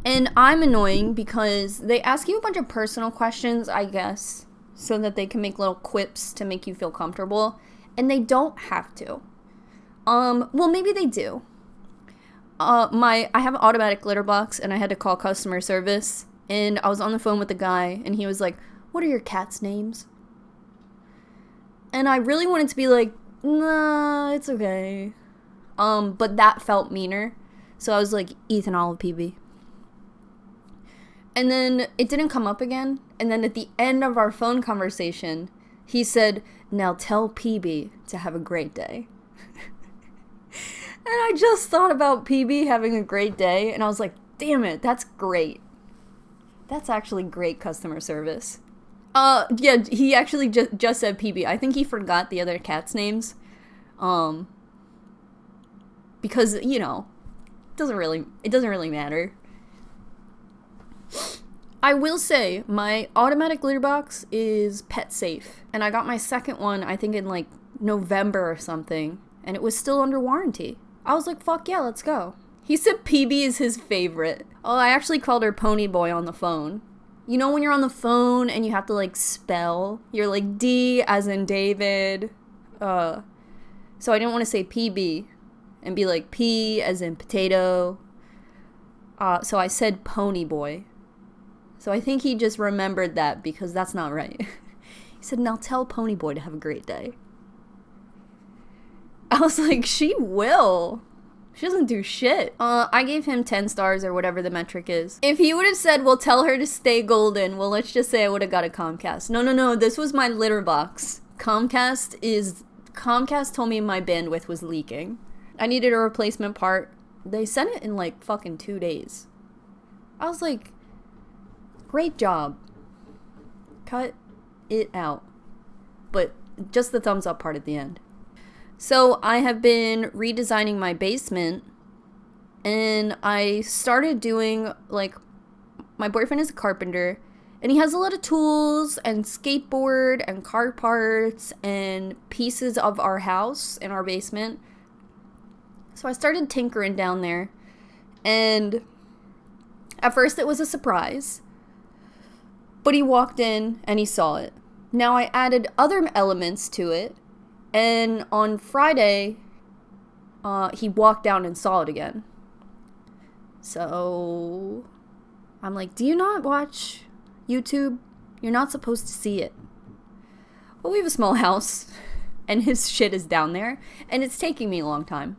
And I'm annoying because they ask you a bunch of personal questions, I guess, so that they can make little quips to make you feel comfortable. And they don't have to. Well, maybe they do. I have an automatic litter box, and I had to call customer service. And I was on the phone with the guy, and he was like, "What are your cats' names?" And I really wanted to be like, "Nah, it's okay." But that felt meaner. So I was like, "Ethan, Olive, PB." And then it didn't come up again. And then at the end of our phone conversation, he said, "Now tell PB to have a great day." And I just thought about PB having a great day. And I was like, damn it, that's great. That's actually great customer service. Yeah, he actually just said PB. I think he forgot the other cats' names. Because, you know, it doesn't really matter. I will say, my automatic litter box is pet safe. And I got my second one, I think in like November or something. And it was still under warranty. I was like, fuck yeah, let's go. He said PB is his favorite. Oh, I actually called her Pony Boy on the phone. You know when you're on the phone and you have to like spell? You're like D as in David. So I didn't want to say PB and be like P as in potato. So I said Pony Boy. So I think he just remembered that because that's not right. He said, "Now tell Pony Boy to have a great day." I was like, she will. She doesn't do shit. I gave him 10 stars or whatever the metric is. If he would have said, well, tell her to stay golden, well, let's just say I would have got a Comcast. No. This was my litter box. Comcast told me my bandwidth was leaking. I needed a replacement part. They sent it in like fucking 2 days. I was like, great job. Cut it out. But just the thumbs up part at the end. So I have been redesigning my basement, and I started doing, like, my boyfriend is a carpenter, and he has a lot of tools and skateboard and car parts and pieces of our house in our basement. So I started tinkering down there, and at first it was a surprise, but he walked in and he saw it. Now I added other elements to it. And on Friday, he walked down and saw it again. So I'm like, do you not watch YouTube? You're not supposed to see it. Well, we have a small house, and his shit is down there, and it's taking me a long time.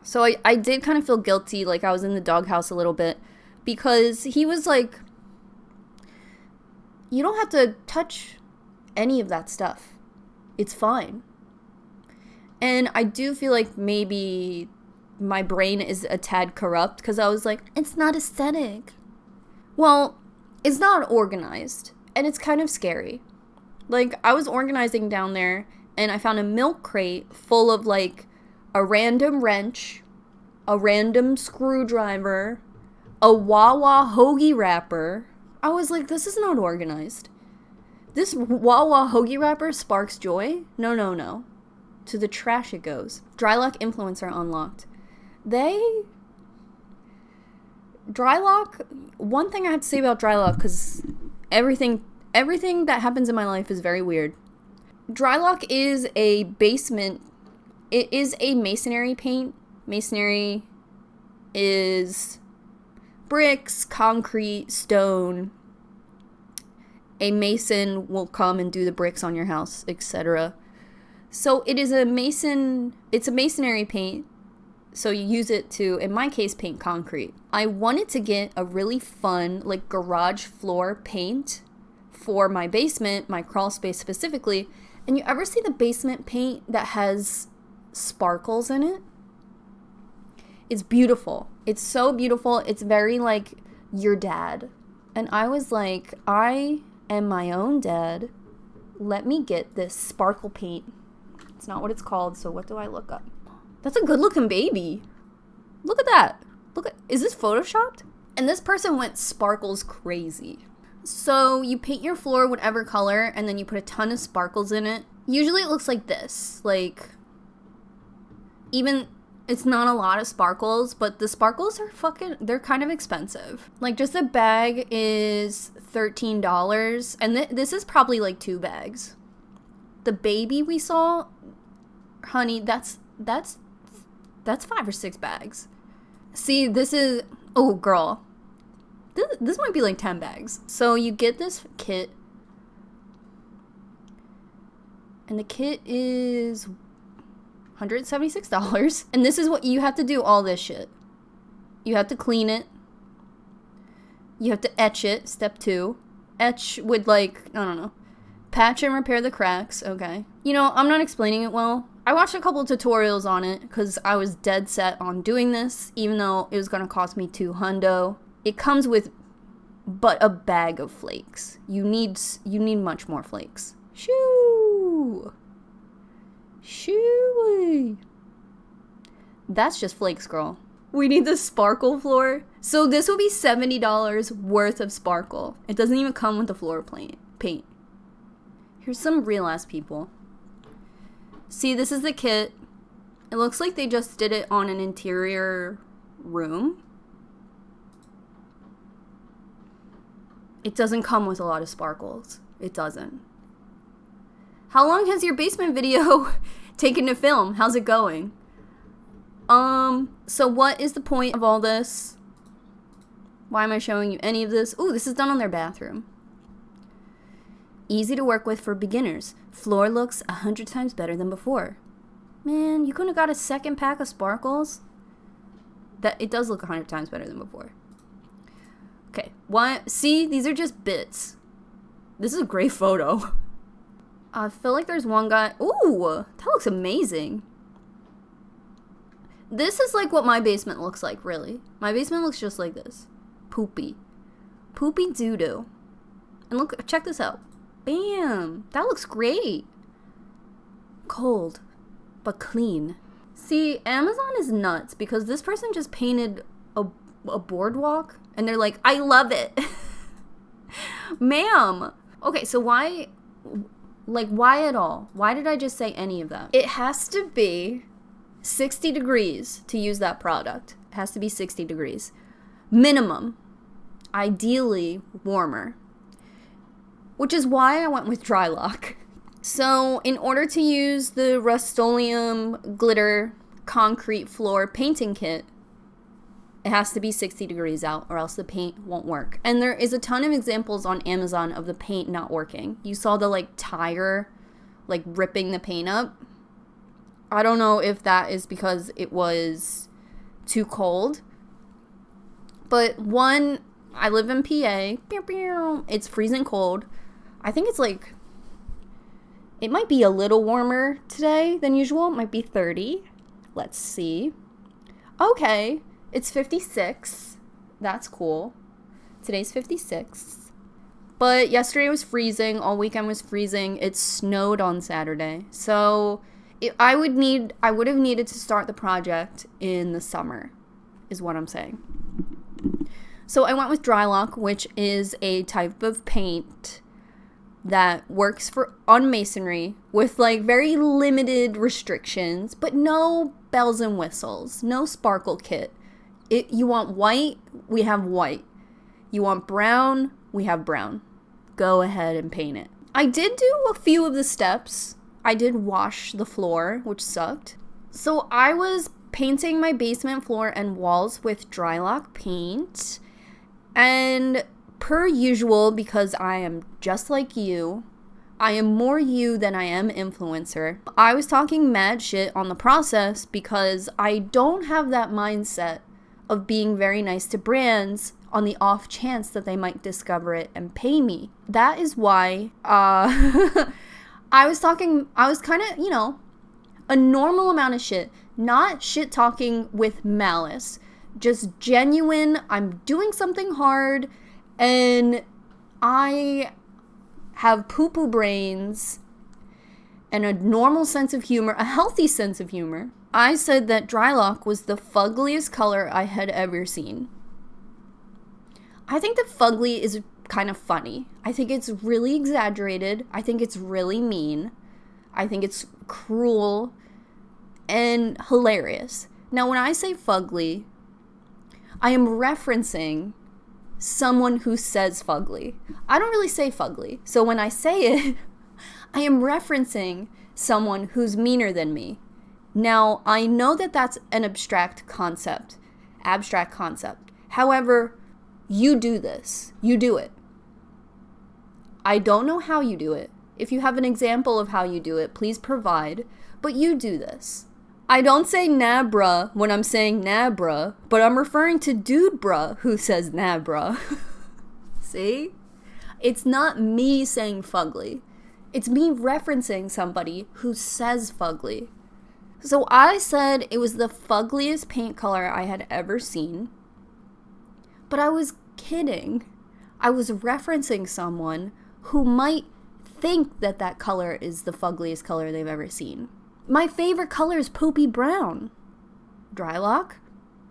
So I did kind of feel guilty, like I was in the doghouse a little bit, because he was like, you don't have to touch any of that stuff. It's fine. And I do feel like maybe my brain is a tad corrupt because I was like, it's not aesthetic. Well, it's not organized, and it's kind of scary. Like, I was organizing down there, and I found a milk crate full of, like, a random wrench, a random screwdriver, a Wawa hoagie wrapper. I was like, this is not organized. This Wawa hoagie wrapper sparks joy? No. To the trash it goes. Drylock influencer unlocked. Drylock, one thing I have to say about Drylock, because everything that happens in my life is very weird. Drylock is a basement. It is a masonry paint. Masonry is bricks, concrete, stone. A mason will come and do the bricks on your house, etc. So it's a masonry paint, so you use it to, in my case, paint concrete. I wanted to get a really fun, like, garage floor paint for my basement, my crawl space specifically, and you ever see the basement paint that has sparkles in it? It's beautiful. It's so beautiful. It's very, like, your dad. And I was like, I am my own dad. Let me get this sparkle paint. It's not what it's called, so what do I look up? That's a good looking baby. Look at that. Is this photoshopped? And this person went sparkles crazy. So you paint your floor whatever color, and then you put a ton of sparkles in it. Usually it looks like this. Like, even It's not a lot of sparkles, but the sparkles are they're kind of expensive. Like, just a bag is $13, and this is probably like 2 bags. The baby we saw, honey, that's 5 or 6 bags. See, this is, oh girl, this might be like 10 bags. So you get this kit, and the kit is $176. And this is what you have to do, all this shit. You have to clean it. You have to etch it, step 2. Etch with, like, I don't know, patch and repair the cracks. Okay. You know, I'm not explaining it well. I watched a couple tutorials on it because I was dead set on doing this, even though it was going to cost me $200. It comes with but a bag of flakes. You need much more flakes. Shoo! Shoo! That's just flakes, girl. We need the sparkle floor. So this will be $70 worth of sparkle. It doesn't even come with the floor paint. Here's some real ass people. See, this is the kit. It looks like they just did it on an interior room. It doesn't come with a lot of sparkles. It doesn't. How long has your basement video taken to film? How's it going? So what is the point of all this? Why am I showing you any of this? Ooh, this is done on their bathroom. Easy to work with for beginners. Floor looks 100 times better than before. Man, you couldn't have got a second pack of sparkles? It does look 100 times better than before. Okay, what? See, these are just bits. This is a great photo. I feel like there's one guy. Ooh, that looks amazing. This is like what my basement looks like, really. My basement looks just like this. Poopy. Poopy doo-doo. And look, check this out. Bam! That looks great. Cold, but clean. See, Amazon is nuts because this person just painted a boardwalk and they're like, I love it. Ma'am. Okay, so why at all? Why did I just say any of that? It has to be 60 degrees to use that product. It has to be 60 degrees. Minimum. Ideally warmer. Which is why I went with Drylock. So in order to use the Rust-Oleum glitter concrete floor painting kit, it has to be 60 degrees out or else the paint won't work. And there is a ton of examples on Amazon of the paint not working. You saw the tire ripping the paint up. I don't know if that is because it was too cold. But I live in PA. It's freezing cold. I think it's it might be a little warmer today than usual. It might be 30. Let's see. Okay, it's 56. That's cool. Today's 56. But yesterday was freezing. All weekend was freezing. It snowed on Saturday. So I would have needed to start the project in the summer, is what I'm saying. So I went with Drylock, which is a type of paint that works on masonry with very limited restrictions, but no bells and whistles, no sparkle kit. You want white, we have white. You want brown, we have brown. Go ahead and paint it. I did do a few of the steps. I did wash the floor, which sucked. So I was painting my basement floor and walls with Drylock paint. And per usual, because I am just like you, I am more you than I am influencer. I was talking mad shit on the process because I don't have that mindset of being very nice to brands on the off chance that they might discover it and pay me. That is why I was kind of, a normal amount of shit. Not shit talking with malice. Just genuine, I'm doing something hard and I have poo-poo brains and a normal sense of humor, a healthy sense of humor. I said that Drylock was the fuggliest color I had ever seen. I think that fugly is kind of funny. I think it's really exaggerated. I think it's really mean. I think it's cruel and hilarious. Now, when I say fugly, I am referencing someone who says fugly. I don't really say fugly. So when I say it, I am referencing someone who's meaner than me. Now, I know that that's an abstract concept. However, you do this. You do it. I don't know how you do it. If you have an example of how you do it, please provide. But you do this. I don't say nah bruh when I'm saying nah bruh, but I'm referring to dude bruh who says nah bruh. See? It's not me saying fugly. It's me referencing somebody who says fugly. So I said it was the fugliest paint color I had ever seen. But I was kidding. I was referencing someone who might think that that color is the fugliest color they've ever seen. My favorite color is poopy brown. Drylock.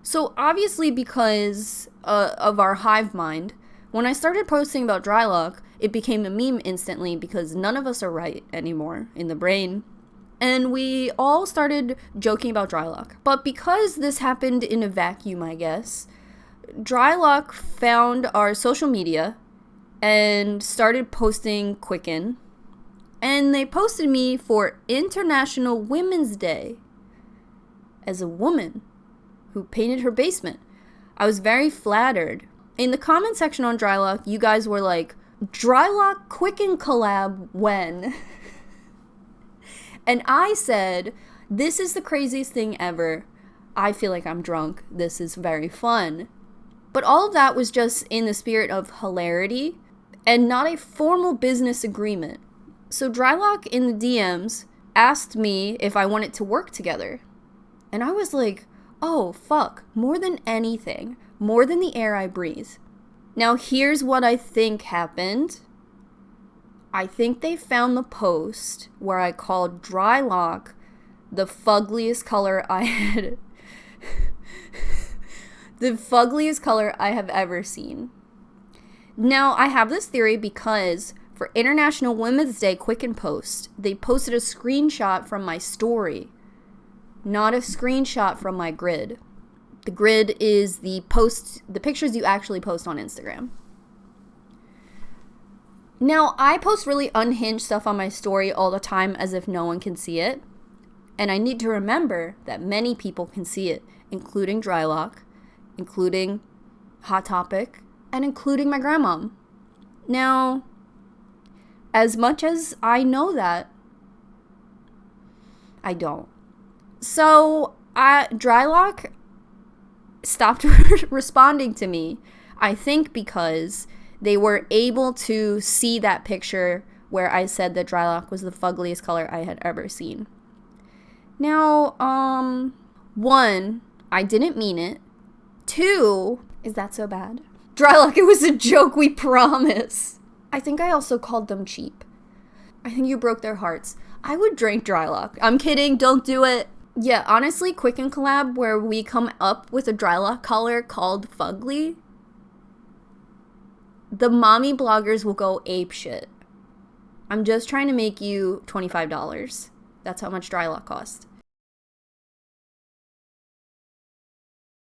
So obviously because of our hive mind, when I started posting about Drylock, it became a meme instantly because none of us are right anymore in the brain. And we all started joking about Drylock. But because this happened in a vacuum, I guess, Drylock found our social media and started posting Quicken. And they posted me for International Women's Day as a woman who painted her basement. I was very flattered. In the comment section on Drylock, you guys were like, Drylock Quicken collab when? And I said, this is the craziest thing ever. I feel like I'm drunk. This is very fun. But all of that was just in the spirit of hilarity and not a formal business agreement. So Drylock in the DMs asked me if I wanted to work together. And I was like, oh, fuck, more than anything, more than the air I breathe. Now, here's what I think happened. I think they found the post where I called Drylock the fugliest color I had... the fugliest color I have ever seen. Now, I have this theory because for International Women's Day Quicken post, they posted a screenshot from my story, not a screenshot from my grid. The grid is the pictures you actually post on Instagram. Now, I post really unhinged stuff on my story all the time as if no one can see it. And I need to remember that many people can see it, including Drylock, including Hot Topic, and including my grandma. Now, as much as I know that, I don't. So, Drylock stopped responding to me, I think because they were able to see that picture where I said that Drylock was the fugliest color I had ever seen. Now, 1, I didn't mean it. 2, is that so bad? Drylock, it was a joke, we promise. I think I also called them cheap. I think you broke their hearts. I would drink Drylock. I'm kidding, don't do it. Yeah, honestly, Quicken collab where we come up with a Drylock color called Fugly, the mommy bloggers will go apeshit. I'm just trying to make you $25. That's how much Drylock cost.